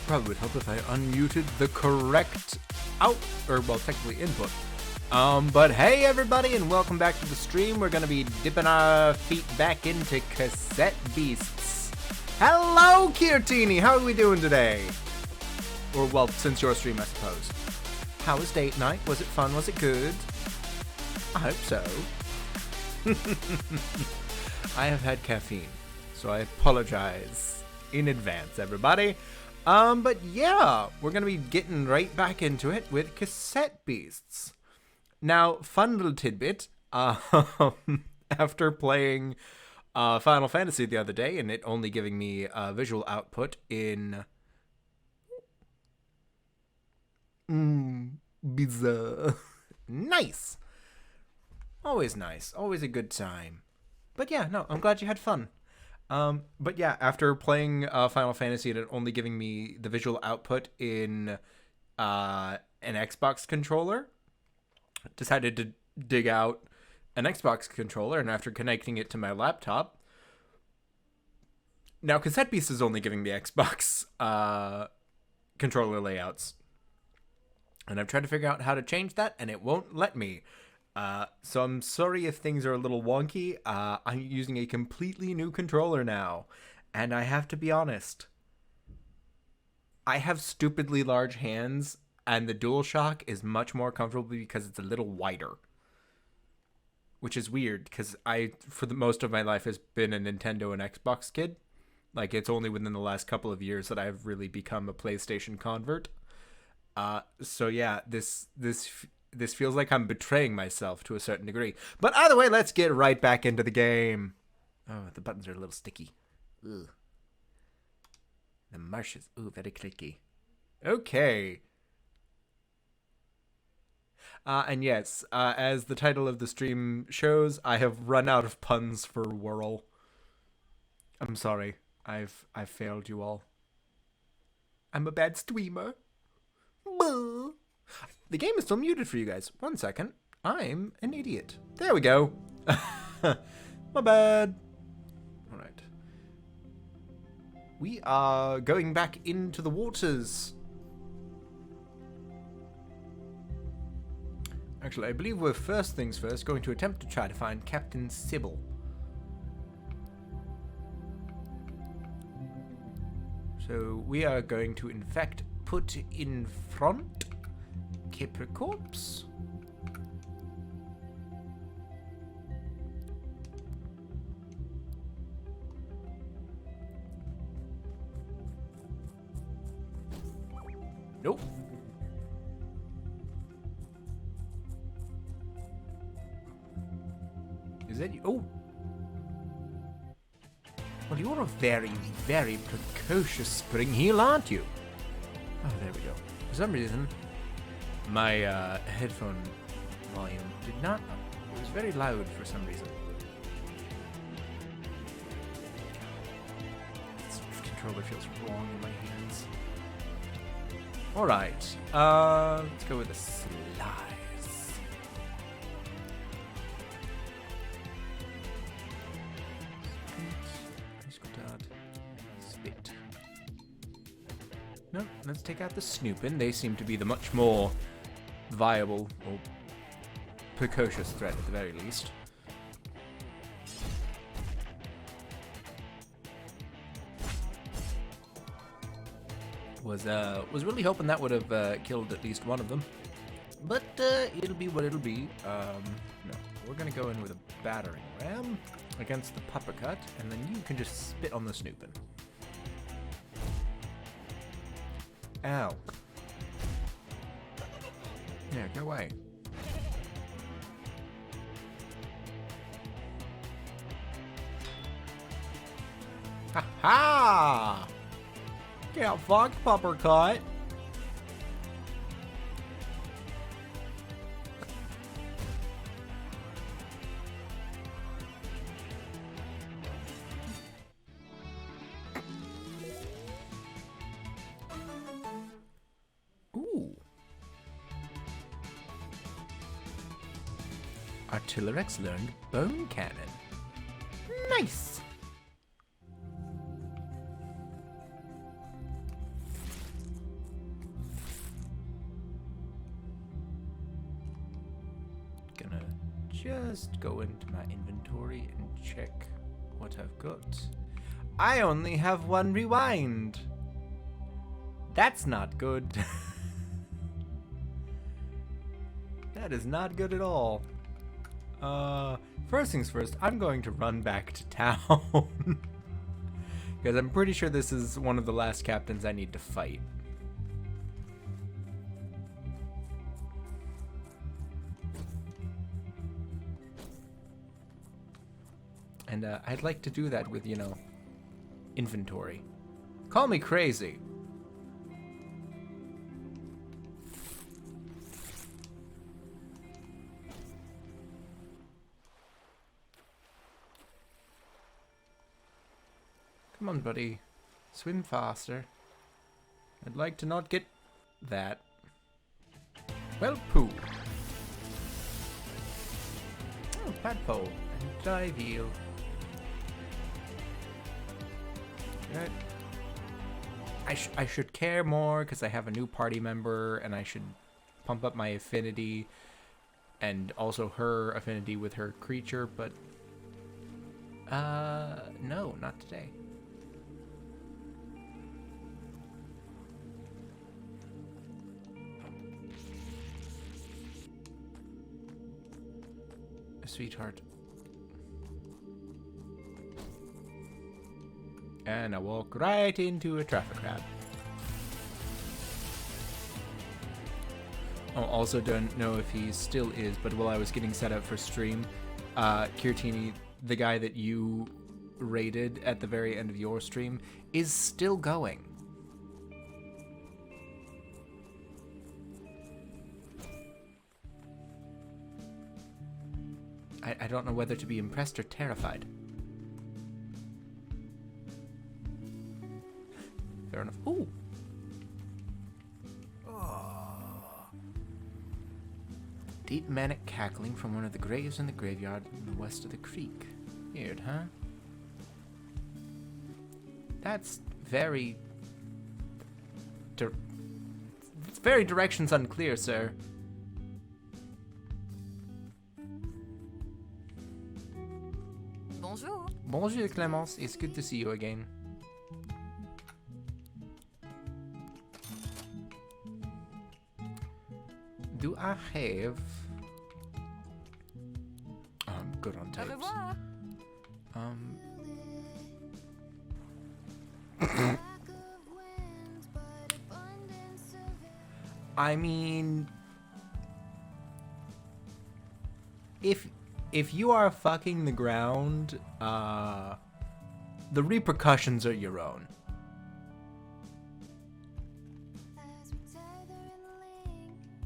Probably would help if I unmuted the correct technically input. But hey everybody, and welcome back to the stream. We're gonna be dipping our feet back into Cassette Beasts. Hello, Kirtini! How are we doing today? Or, well, since your stream, I suppose. How was date night? Was it fun? Was it good? I hope so. I have had caffeine, so I apologize in advance, everybody. But yeah, we're gonna be getting right back into it with Cassette Beasts. Now, fun little tidbit, after playing Final Fantasy the other day, and it only giving me visual output in... bizarre. Nice! Always nice. Always a good time. But yeah, no, I'm glad you had fun. But yeah, after playing Final Fantasy and it only giving me the visual output in an Xbox controller, decided to dig out an Xbox controller, and after connecting it to my laptop, now Cassette Beast is only giving me Xbox controller layouts. And I've tried to figure out how to change that, and it won't let me. So I'm sorry if things are a little wonky. I'm using a completely new controller now. And I have to be honest. I have stupidly large hands, and the DualShock is much more comfortable because it's a little wider. Which is weird, because I, for the most of my life, has been a Nintendo and Xbox kid. Like, it's only within the last couple of years that I've really become a PlayStation convert. So yeah, this feels like I'm betraying myself to a certain degree. But either way, let's get right back into the game. Oh, the buttons are a little sticky. Ugh. The marshes, ooh, very clicky. Okay. And yes, as the title of the stream shows, I have run out of puns for whirl. I'm sorry. I've failed you all. I'm a bad streamer. The game is still muted for you guys. 1 second. I'm an idiot. There we go. My bad. Alright. We are going back into the waters. Actually, I believe we're first things first going to attempt to try to find Captain Sybil. So we are going to in fact put in front Kipper Corpse. Nope. Is that you? Oh! Well, you're a very, very precocious spring heel, aren't you? Oh, there we go. For some reason, my headphone volume did not... It was very loud for some reason. This controller feels wrong in my hands. Alright, let's go with the slice. Spit. No, let's take out the snooping. They seem to be the much more viable or precocious threat at the very least. Was really hoping that would have killed at least one of them, but it'll be what it'll be. No, we're gonna go in with a battering ram against the puppercut, and then you can just spit on the snooping. Ow. Yeah, go away. Ha ha! Get fucked, puppercut. Artillerex learned bone cannon. Nice! gonna just go into my inventory and check what I've got. I only have one rewind. That's not good. That is not good at all. First things first, I'm going to run back to town. Because I'm pretty sure this is one of the last captains I need to fight. And I'd like to do that with, you know, inventory. Call me crazy. Come on, buddy. Swim faster. I'd like to not get that. Well, poo. Oh, tadpole. And dive eel. Good. I should care more because I have a new party member and I should pump up my affinity and also her affinity with her creature, but no, not today. Sweetheart. And I walk right into a traffic rat. Oh, also don't know if he still is, but while I was getting set up for stream, Kirtini, the guy that you raided at the very end of your stream, is still going. I don't know whether to be impressed or terrified. Fair enough. Ooh. Oh. Deep manic cackling from one of the graves in the graveyard in the west of the creek. Weird, huh? That's very... It's very directions unclear, sir. Bonjour. Bonjour, Clémence. It's good to see you again. Do I have... Oh, I'm good on Au tapes. revoir. I mean... If you are fucking the ground, the repercussions are your own.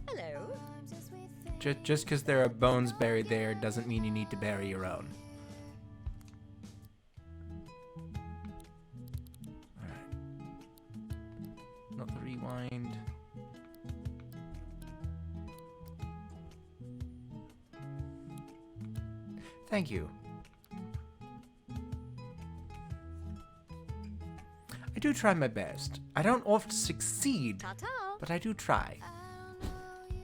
Hello. Just because there are bones buried there doesn't mean you need to bury your own. Alright. Not the rewind. Thank you. I do try my best. I don't often succeed, Ta-ta. but I do try.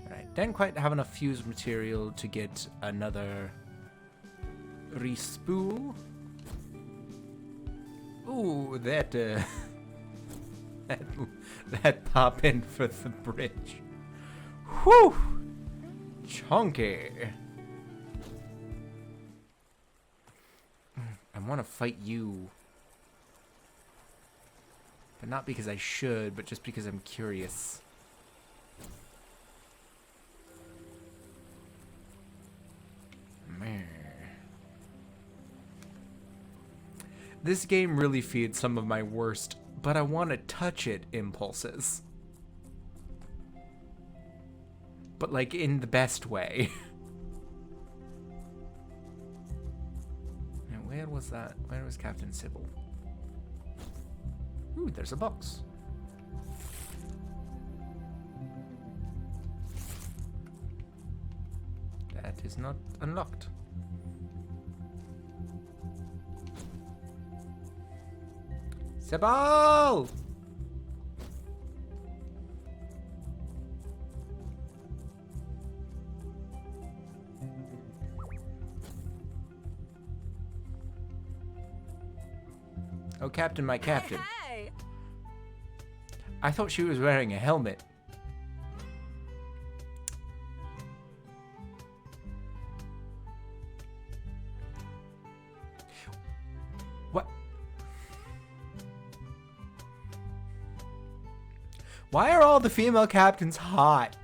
Alright, didn't quite have enough fused material to get another respool. Ooh, that that pop in for the bridge. Whew! Chunky. I want to fight you. But not because I should, but just because I'm curious. Man. This game really feeds some of my worst, but I want to touch it impulses. But like in the best way. Now where was that? Where was Captain Sybil? Ooh, there's a box. That is not unlocked. Sybil! Oh, Captain, my Captain. Hey! I thought she was wearing a helmet. What? Why are all the female captains hot?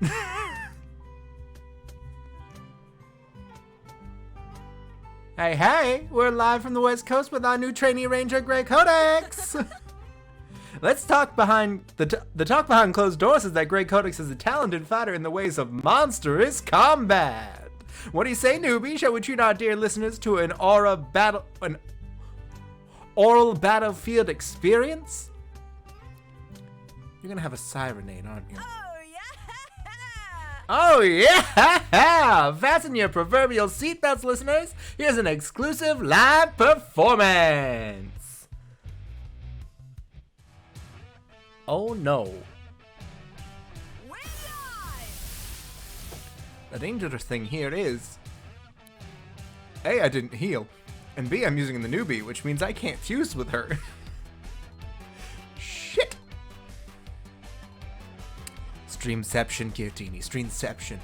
Hey, hey! We're live from the West Coast with our new trainee ranger, Grey Codex! Let's talk behind... The talk behind closed doors is that Grey Codex is a talented fighter in the ways of monstrous combat! What do you say, newbie? Shall we treat our dear listeners to an oral battlefield experience? You're gonna have a sirenade, aren't you? Oh, yeah! Oh yeah! Fasten your proverbial seatbelts, listeners. Here's an exclusive live performance. Oh no. We're live! The dangerous thing here is... A, I didn't heal. And B, I'm using the newbie, which means I can't fuse with her. Shit! Streamception, Kirtini. Streamception.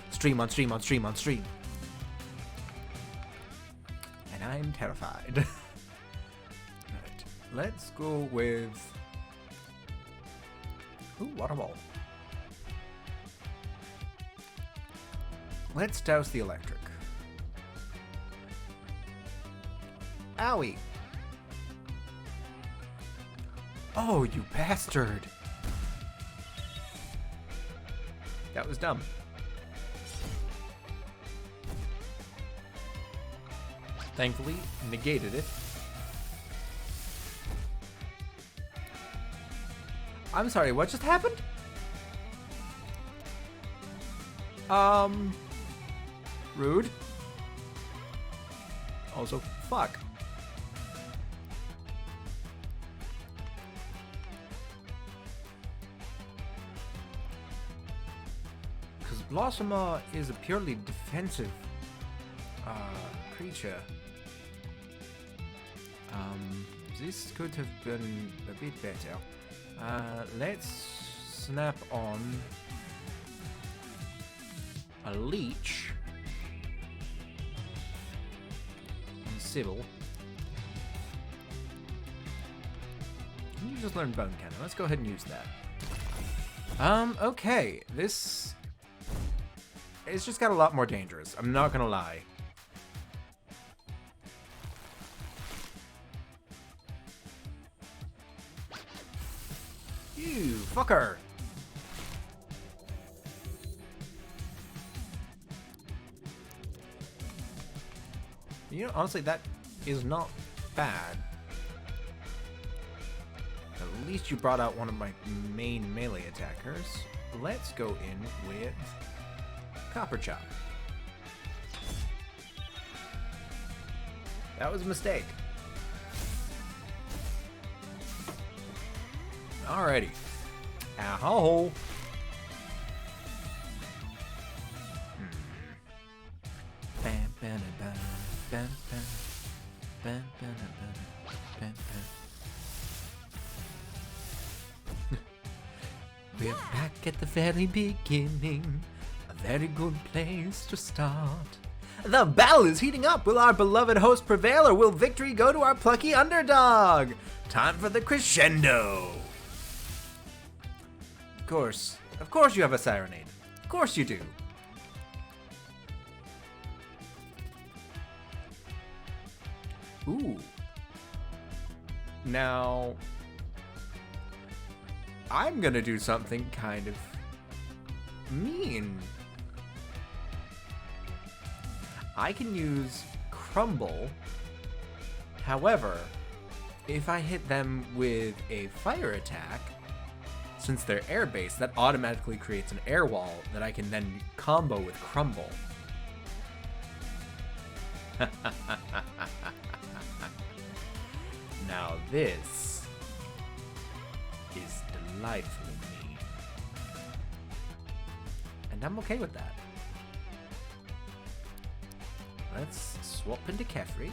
Stream on stream on stream on stream. And I'm terrified. Alright. Let's go with... Ooh, water ball. Let's douse the electric. Owie. Oh, you bastard. That was dumb. Thankfully, negated it. I'm sorry, what just happened? Rude. Also, fuck. Because Blossomer is a purely defensive creature. This could have been a bit better. Let's snap on a leech on Sybil. You just learned Bone Cannon. Let's go ahead and use that. Okay. This... It's just got a lot more dangerous. I'm not gonna lie. You fucker! You know, honestly, that is not bad. At least you brought out one of my main melee attackers. Let's go in with Copper Chop. That was a mistake. Alrighty. Ow. We're back at the very beginning. A very good place to start. The battle is heating up. Will our beloved host prevail, or will victory go to our plucky underdog? Time for the crescendo. Of course you have a Sirenade. Of course you do. Ooh. Now, I'm gonna do something kind of mean. I can use Crumble. However, if I hit them with a fire attack, since they're air-based, that automatically creates an air wall that I can then combo with Crumble. Now this is delightfully mean. And I'm okay with that. Let's swap into Kefri.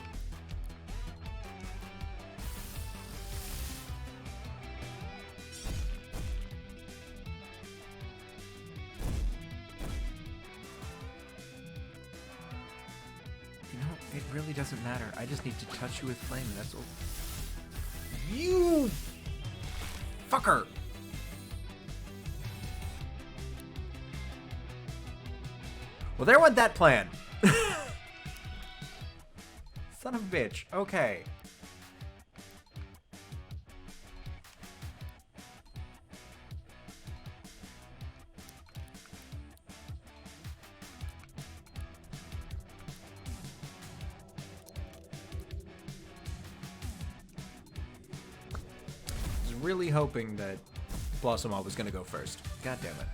It really doesn't matter. I just need to touch you with flame, that's all. You fucker! Well, there went that plan. Son of a bitch. Okay. I was really hoping that Blossom was going to go first. God damn it.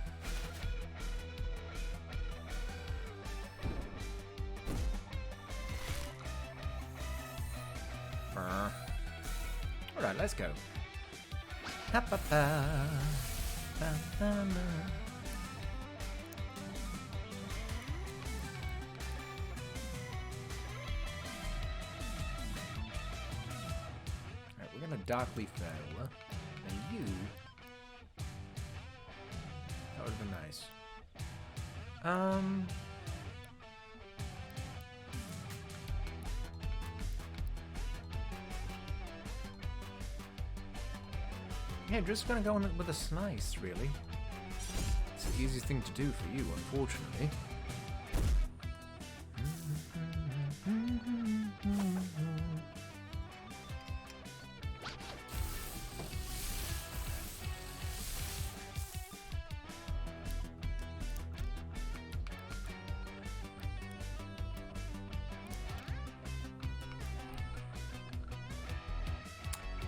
Alright, let's go. Alright, we're gonna darkly fail. And you... That would've been nice. Yeah, just gonna go in with a slice, really. It's the easiest thing to do for you, unfortunately.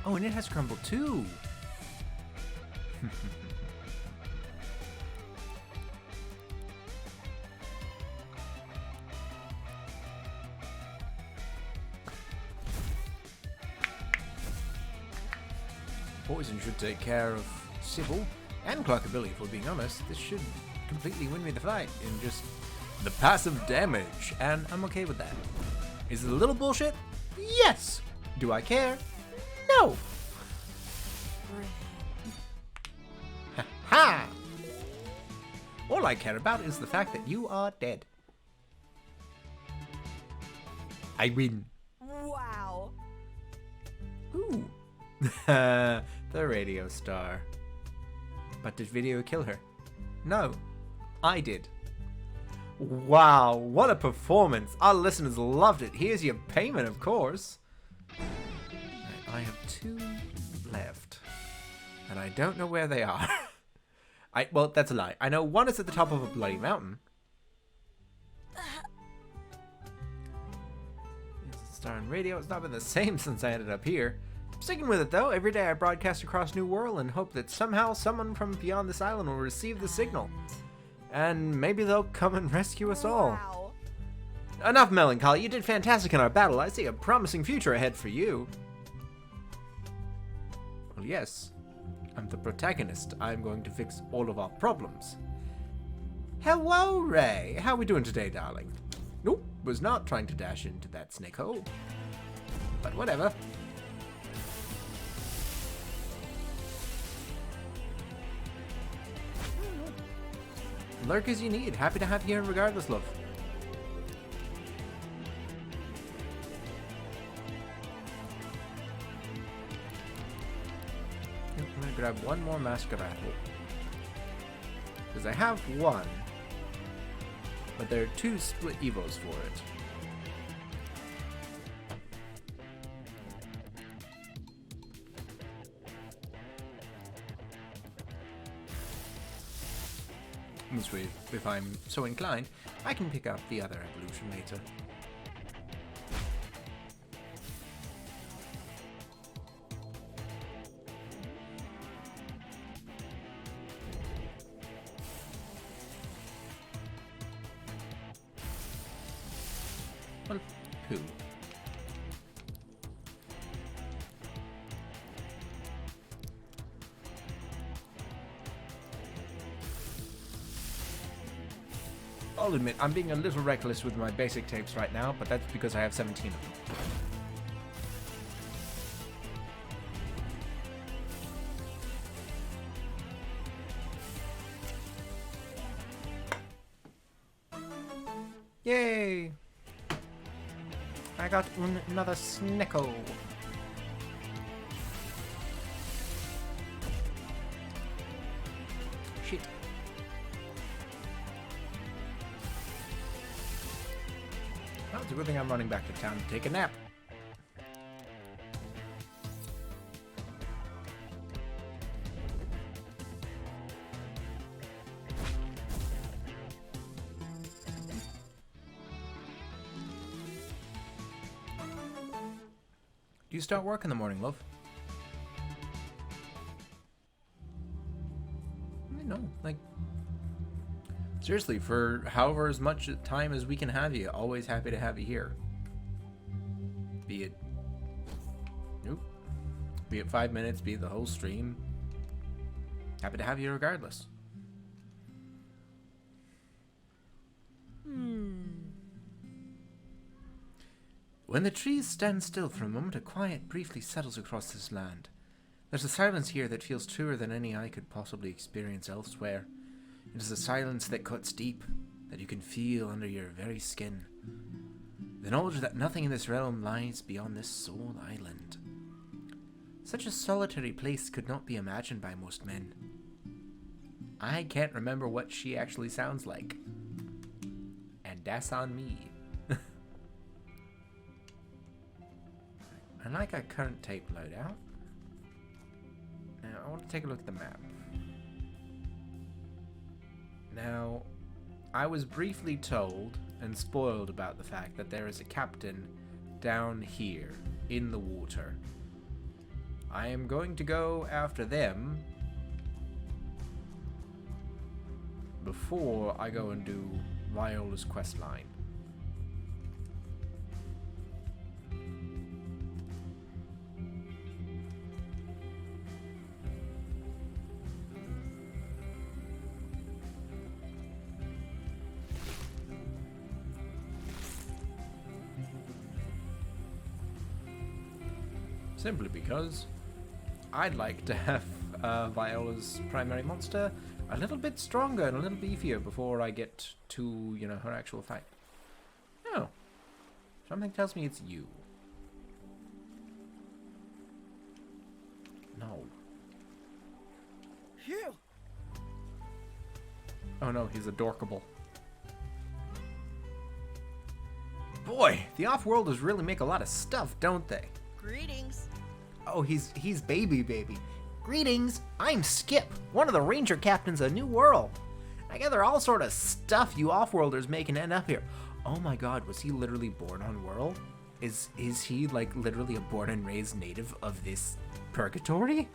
Oh, and it has crumble too! Poison should take care of Sybil and Clarkabilly, if we're being honest. This should completely win me the fight in just the passive damage, and I'm okay with that. Is it a little bullshit? Yes! Do I care? No! Ha! All I care about is the fact that you are dead. I win. Wow. Ooh. The radio star. But did Video kill her? No. I did. Wow, what a performance. Our listeners loved it. Here's your payment, of course. I have 2 left. And I don't know where they are. Well, that's a lie. I know one is at the top of a bloody mountain. Star and radio. It's not been the same since I ended up here. I'm sticking with it, though. Every day I broadcast across New Wirral and hope that somehow someone from beyond this island will receive the signal. And maybe they'll come and rescue us all. Wow. Enough melancholy. You did fantastic in our battle. I see a promising future ahead for you. Well, yes. I'm the protagonist. I'm going to fix all of our problems. Hello, Ray. How are we doing today, darling? Nope, was not trying to dash into that snake hole. But whatever. Lurk as you need. Happy to have you here regardless, love. I'm gonna grab one more masquerade. Because I have one. But there are 2 split evos for it. This way, if I'm so inclined, I can pick up the other evolution later. Well, who? I'll admit, I'm being a little reckless with my basic tapes right now, but that's because I have 17 of them. Yay! I got another snickle. Shit. Well, it's a good thing I'm running back to town to take a nap. Do you start work in the morning, love? No, like, seriously, for however as much time as we can have you, always happy to have you here. Be it, nope, be it 5 minutes, be it the whole stream. Happy to have you regardless. When the trees stand still for a moment, a quiet briefly settles across this land. There's a silence here that feels truer than any I could possibly experience elsewhere. It is a silence that cuts deep, that you can feel under your very skin. The knowledge that nothing in this realm lies beyond this sole island. Such a solitary place could not be imagined by most men. I can't remember what she actually sounds like. And that's on me. I like our current tape loadout. Now, I want to take a look at the map. Now, I was briefly told and spoiled about the fact that there is a captain down here in the water. I am going to go after them before I go and do Viola's quest line. Simply because I'd like to have Viola's primary monster a little bit stronger and a little beefier before I get to, you know, her actual fight. Oh. Something tells me it's you. No. Phew. Oh no, he's adorkable. Boy, the off-worlders really make a lot of stuff, don't they? Greetings. Oh, he's baby. Greetings, I'm Skip, one of the ranger captains of New Wirral. I gather all sort of stuff you off-worlders make and end up here. Oh my god, was he literally born on Wirral? Is he like literally a born and raised native of this purgatory?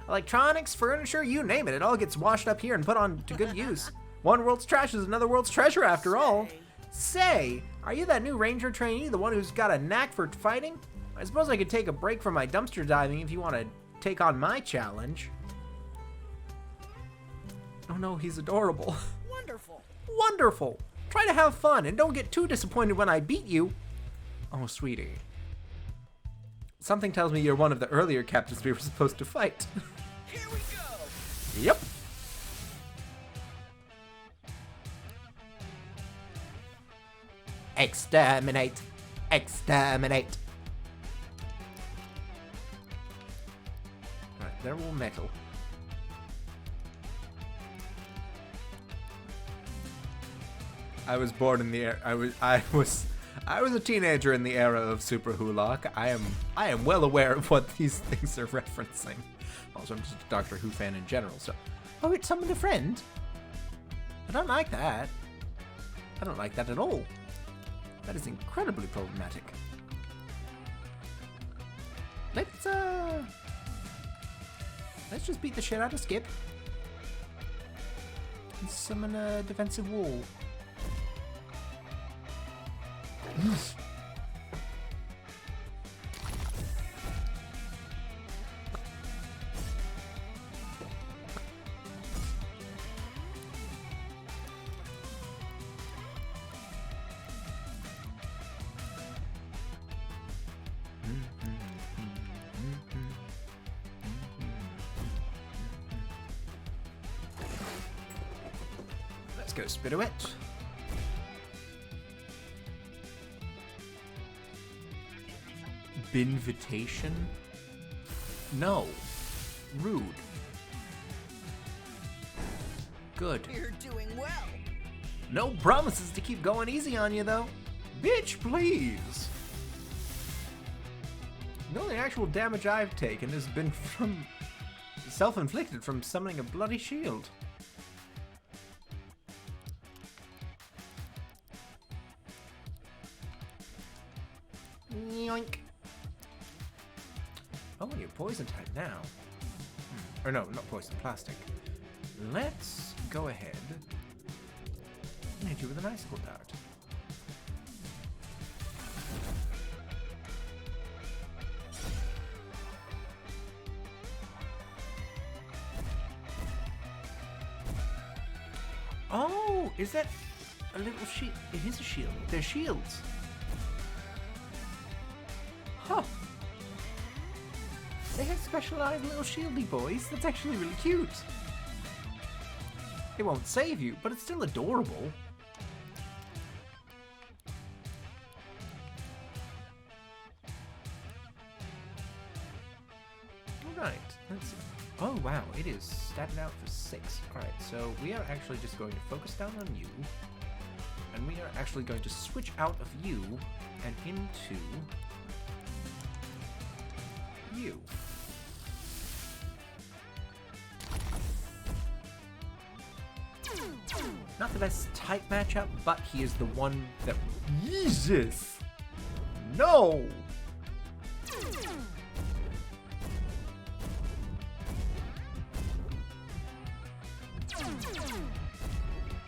Electronics, furniture, you name it, it all gets washed up here and put on to good use. One world's trash is another world's treasure after all. Say, are you that new ranger trainee, the one who's got a knack for fighting? I suppose I could take a break from my dumpster diving if you want to take on my challenge. Oh no, he's adorable. Wonderful. Wonderful. Try to have fun and don't get too disappointed when I beat you. Oh, sweetie. Something tells me you're one of the earlier captains we were supposed to fight. Here we go. Yep. Exterminate. Exterminate. Right, they're all metal. I was born in the era. I was a teenager in the era of Super Hulock. I am well aware of what these things are referencing. Also, I'm just a Doctor Who fan in general. So, oh, it's summoned a friend. I don't like that. I don't like that at all. That is incredibly problematic. Let's just beat the shit out of Skip. And summon a defensive wall. Let's go Spirit. Binvitation? No. Rude. Good. You're doing well. No promises to keep going easy on you, though. Bitch, please. The only actual damage I've taken has been from self-inflicted from summoning a bloody shield. Yoink. Oh, you're poison type now. Or no, not poison, plastic. Let's go ahead and hit you with an icicle dart. Oh, is that a little shield? It is a shield. They're shields. Huh. They have specialized little shieldy boys. That's actually really cute. It won't save you, but it's still adorable. Alright, let's see. Oh wow, it is statted out for 6. Alright, so we are actually just going to focus down on you. And we are actually going to switch out of you and into you. Not the best type matchup, but he is the one that... Jesus! No!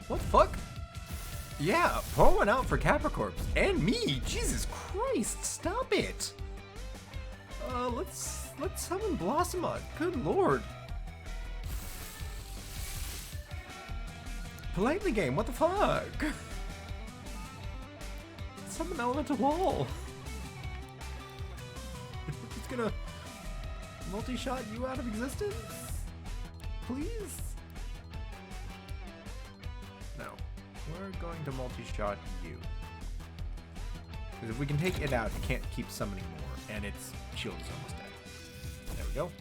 What the fuck? Yeah, pour one out for Capricorns. And me! Jesus Christ, stop it! Let's summon Blossomon. Good lord. Politely game, what the fuck? Summon Elemental Wall. It's gonna multi-shot you out of existence? Please? No. We're going to multi-shot you. Because if we can take it out, it can't keep summoning more, and its shield is almost dead. There we go.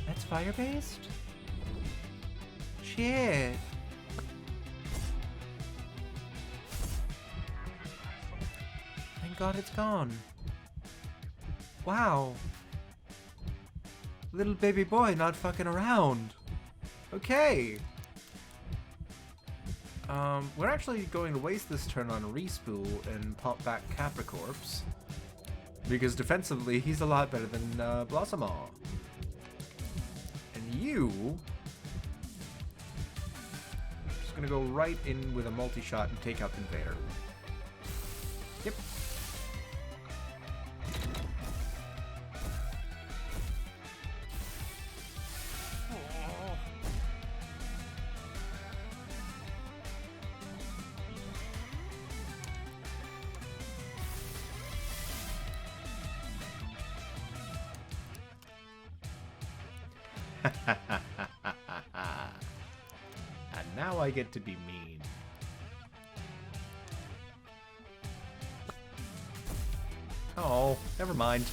That's fire-based? Shit. Thank God it's gone. Wow. Little baby boy not fucking around. Okay. We're actually going to waste this turn on Respool and pop back Capricorps. Because defensively, he's a lot better than Blossomon. And you... just gonna go right in with a multi-shot and take out the Invader. Yep. And now I get to be mean. Oh, never mind.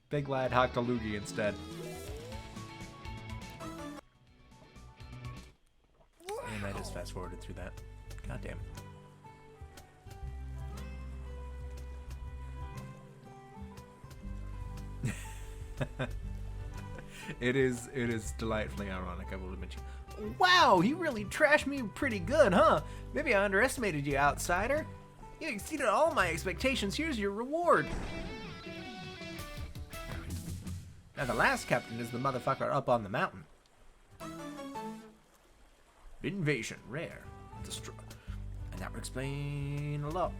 Big lad hacked a loogie instead. And I just fast forwarded through that. God damn. It is delightfully ironic, I will admit you. Wow, you really trashed me pretty good, huh? Maybe I underestimated you, outsider. You exceeded all my expectations. Here's your reward. Now the last captain is the motherfucker up on the mountain. Invasion, rare, destroy. And that would explain a lot.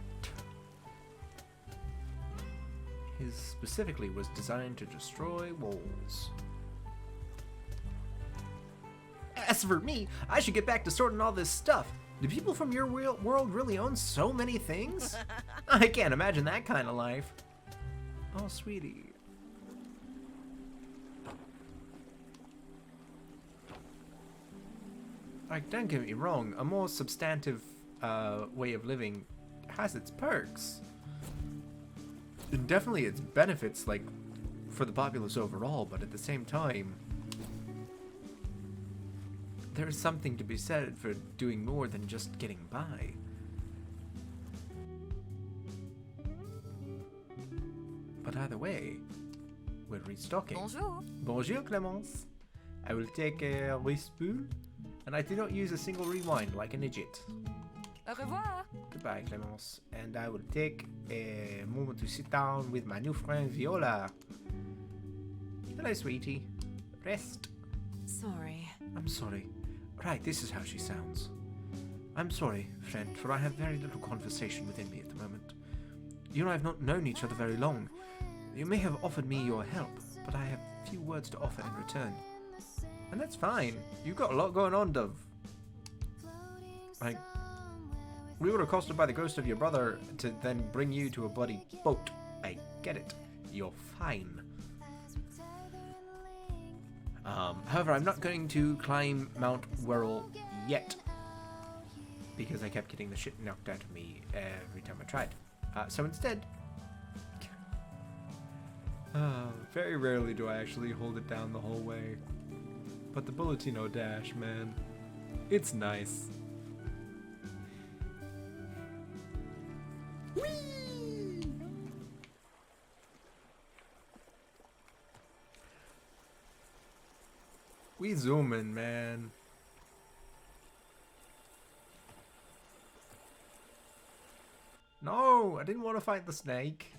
His specifically was designed to destroy walls. As for me, I should get back to sorting all this stuff. Do people from your world really own so many things? I can't imagine that kind of life. Oh, sweetie. Like, don't get me wrong, a more substantive way of living has its perks. And definitely its benefits, like, for the populace overall, but at the same time, there is something to be said for doing more than just getting by. But either way, we're restocking. Bonjour. Bonjour, Clemence. I will take a spoon, and I do not use a single rewind like an idiot. Au revoir. Goodbye, Clemence. And I will take a moment to sit down with my new friend Viola. Hello, sweetie. Rest. Sorry. I'm sorry. Right, this is how she sounds. I'm sorry, friend, for I have very little conversation within me at the moment. You and I have not known each other very long. You may have offered me your help, but I have few words to offer in return. And that's fine. You've got a lot going on, Dove. Like, we were accosted by the ghost of your brother to then bring you to a bloody boat. I get it. You're fine. However, I'm not going to climb Mount Wirral yet, because I kept getting the shit knocked out of me every time I tried. So instead, very rarely do I actually hold it down the whole way. But the Bulletino Dash, man, it's nice. Whee! We zooming, man. No, I didn't want to fight the snake.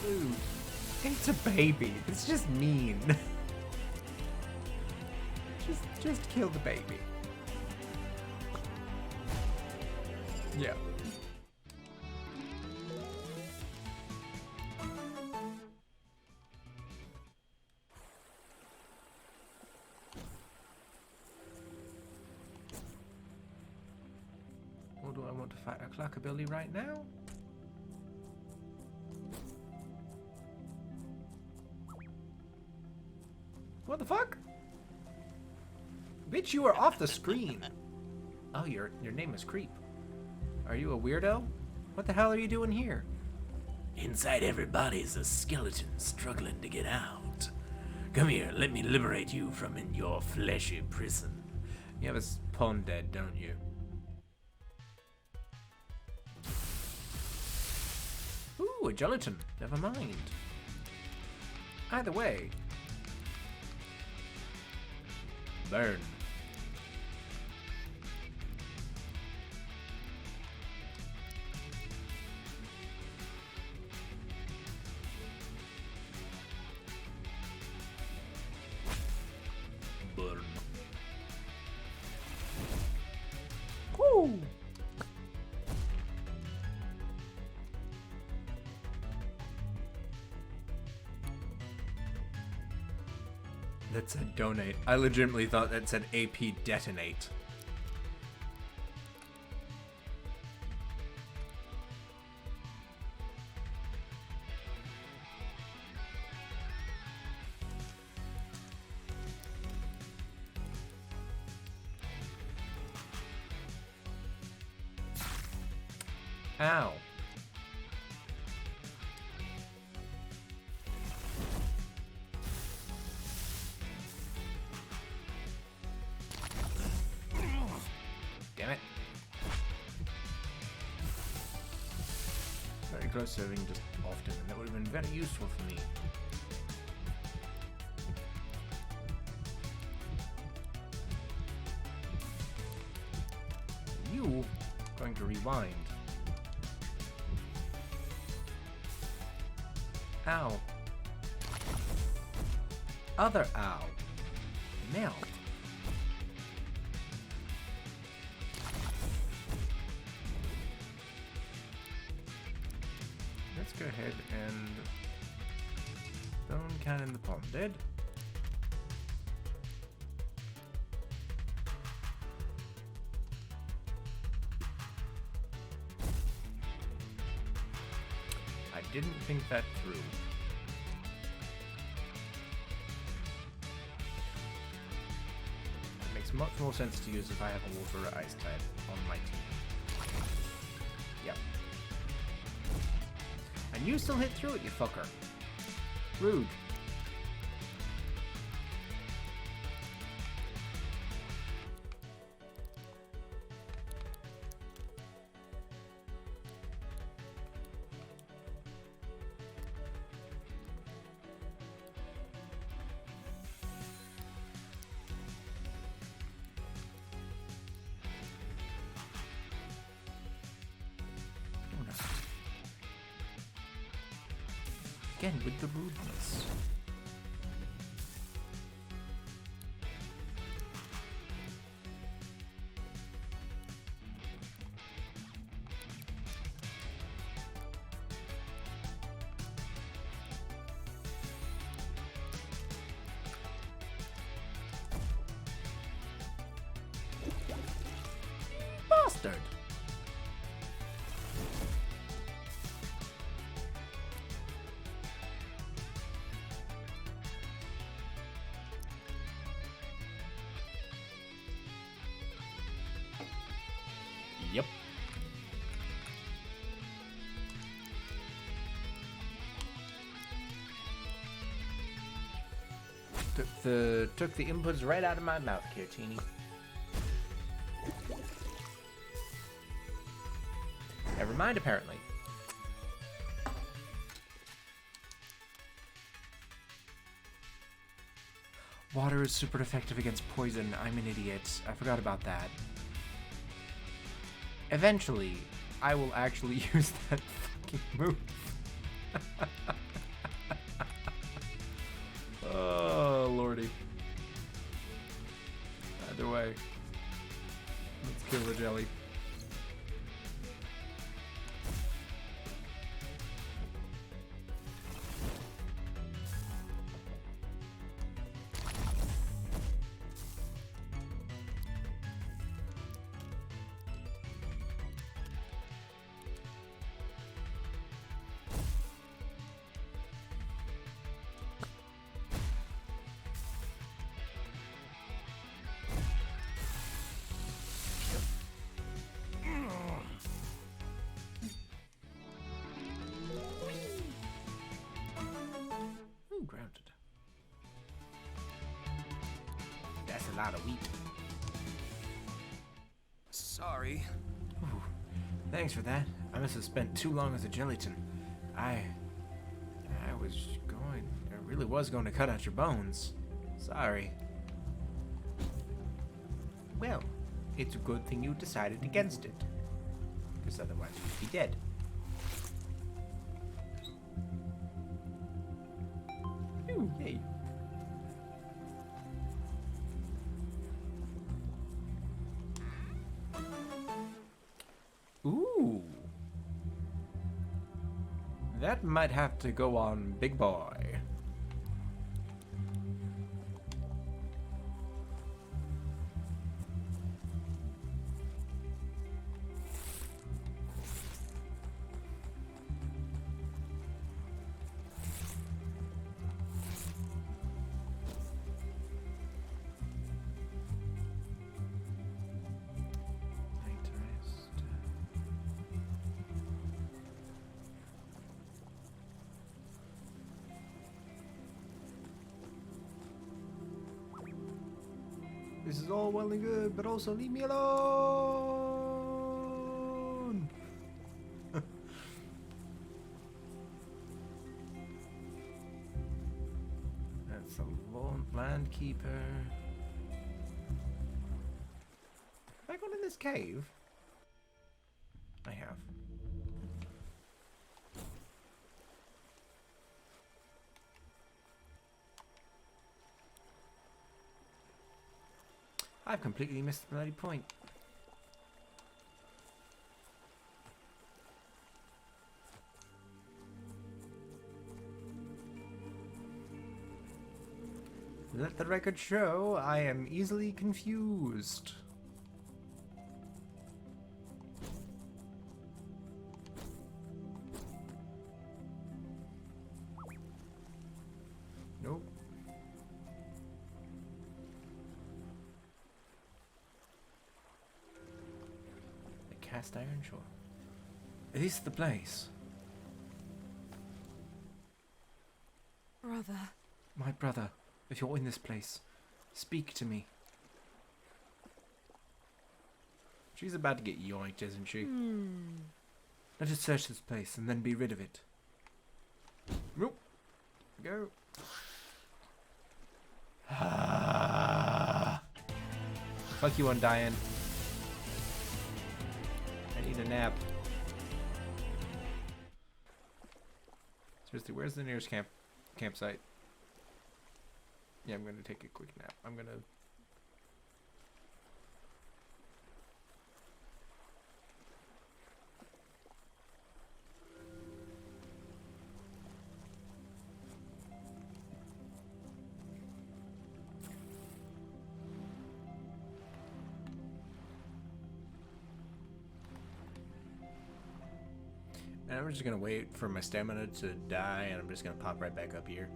Dude, it's a baby. It's just mean. just kill the baby. Yeah. Or do I want to fight a Clackabilly right now? What the fuck? Bitch, you are off the screen. Oh, your name is Creep. Are you a weirdo? What the hell are you doing here? Inside everybody's a skeleton struggling to get out. Come here, let me liberate you from in your fleshy prison. You have a pawn dead, don't you? Ooh, a gelatin. Never mind. Either way. Burn. Burn. Woo! That said donate. I legitimately thought that said AP detonate. Ow. Damn it. Very close serving just often, and that would have been very useful for me. You going to rewind. Ow. Other ow. Melt. Let's go ahead and stone cannon the palm dead. I didn't think that through. That makes much more sense to use if I have a water or ice type on my team. Yep. And you still hit through it, you fucker. Rude. Again, with the rudeness. Bastard! Yep. Took the inputs right out of my mouth, Kirtini. Never mind, apparently. Water is super effective against poison. I'm an idiot. I forgot about that. Eventually, I will actually use that fucking move. Oh, lordy. Either way, let's kill the jelly. Grounded. That's a lot of wheat. Sorry. Ooh, thanks for that. I must have spent too long as a gelatin. I really was going to cut out your bones. Sorry. Well, it's a good thing you decided against it. Because otherwise you'd be dead. Ooh, yay. Ooh. That might have to go on Big Boy. This is all well and good, but also leave me alone! That's a land keeper. Have I gone in this cave? I have. I've completely missed the bloody point. Let the record show I am easily confused. Nope. cast iron, sure. Is this the place? Brother. My brother, if you're in this place, speak to me. She's about to get yoinked, isn't she? Let us search this place and then be rid of it. Nope. Go. Fuck you, Undying. I need a nap. Seriously, where's the nearest campsite? Yeah, I'm gonna take a quick nap. I'm gonna... And I'm just gonna wait for my stamina to die, and I'm just gonna pop right back up here.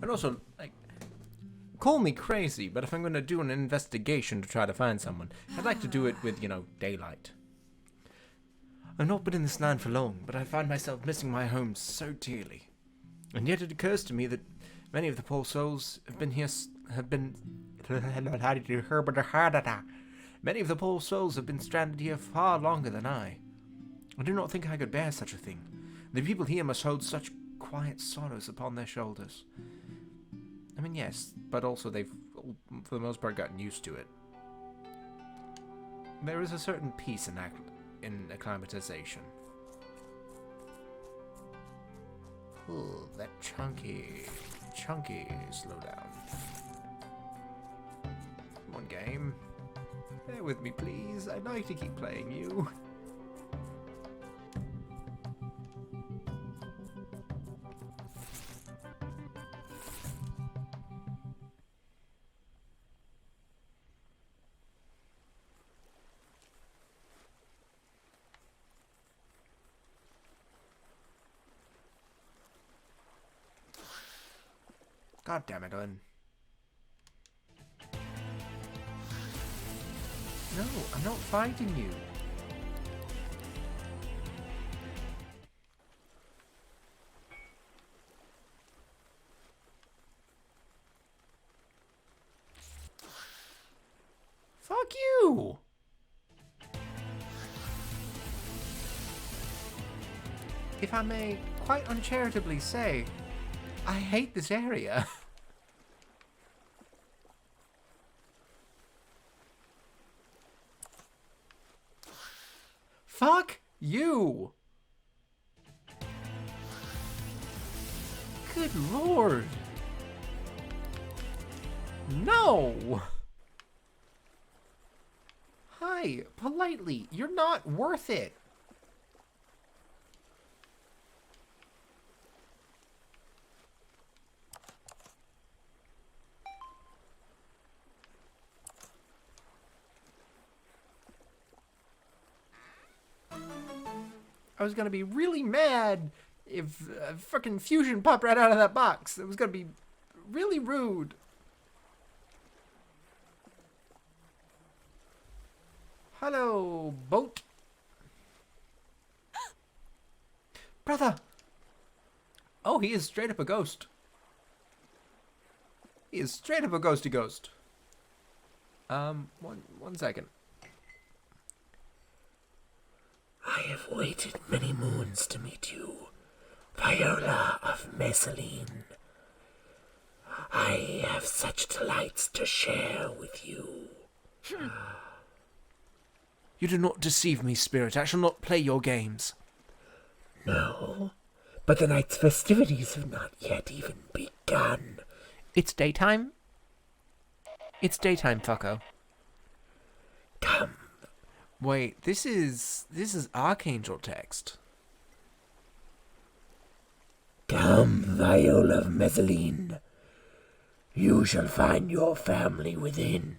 And also, like, call me crazy, but if I'm going to do an investigation to try to find someone, I'd like to do it with, you know, daylight. I've not been in this land for long, but I find myself missing my home so dearly. And yet it occurs to me that many of the poor souls many of the poor souls have been stranded here far longer than I. I do not think I could bear such a thing. The people here must hold such quiet sorrows upon their shoulders. I mean, yes, but also they've, for the most part, gotten used to it. There is a certain peace in acclimatization. Ooh, that chunky slowdown. Come on, game. Bear with me, please. I'd like to keep playing you. God damn it, Lynn. No, I'm not fighting you. Fuck you! If I may quite uncharitably say, I hate this area. Fuck you! Good lord! No! Hi, politely, you're not worth it. I was gonna be really mad if fucking fusion popped right out of that box. It was gonna be really rude. Hello, boat. Brother. Oh, he is straight up a ghost. He is straight up a ghosty ghost. One second. I have waited many moons to meet you, Viola of Messaline. I have such delights to share with you. You do not deceive me, spirit. I shall not play your games. No, but the night's festivities have not yet even begun. It's daytime? It's daytime, fucko. Come, Wait, this is Archangel text. come, viol of Messaline. You shall find your family within,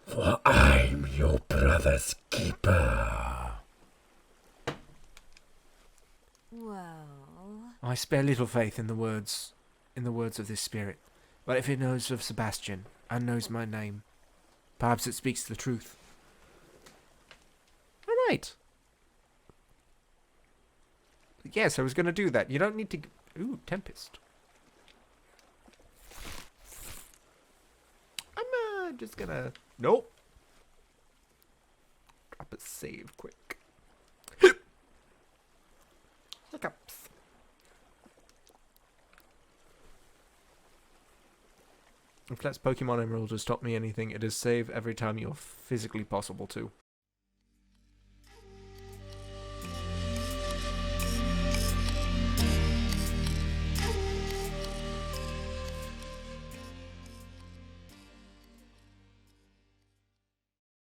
for I'm your brother's keeper. Well, I spare little faith in the words of this spirit. But if it knows of Sebastian and knows my name, perhaps it speaks the truth. All right. Yes, I was going to do that. You don't need to... Ooh, Tempest. I'm just going to... Nope. Drop a save quick. Hiccups. If Let's Pokemon Emerald has taught me anything, it is save every time you're physically possible to.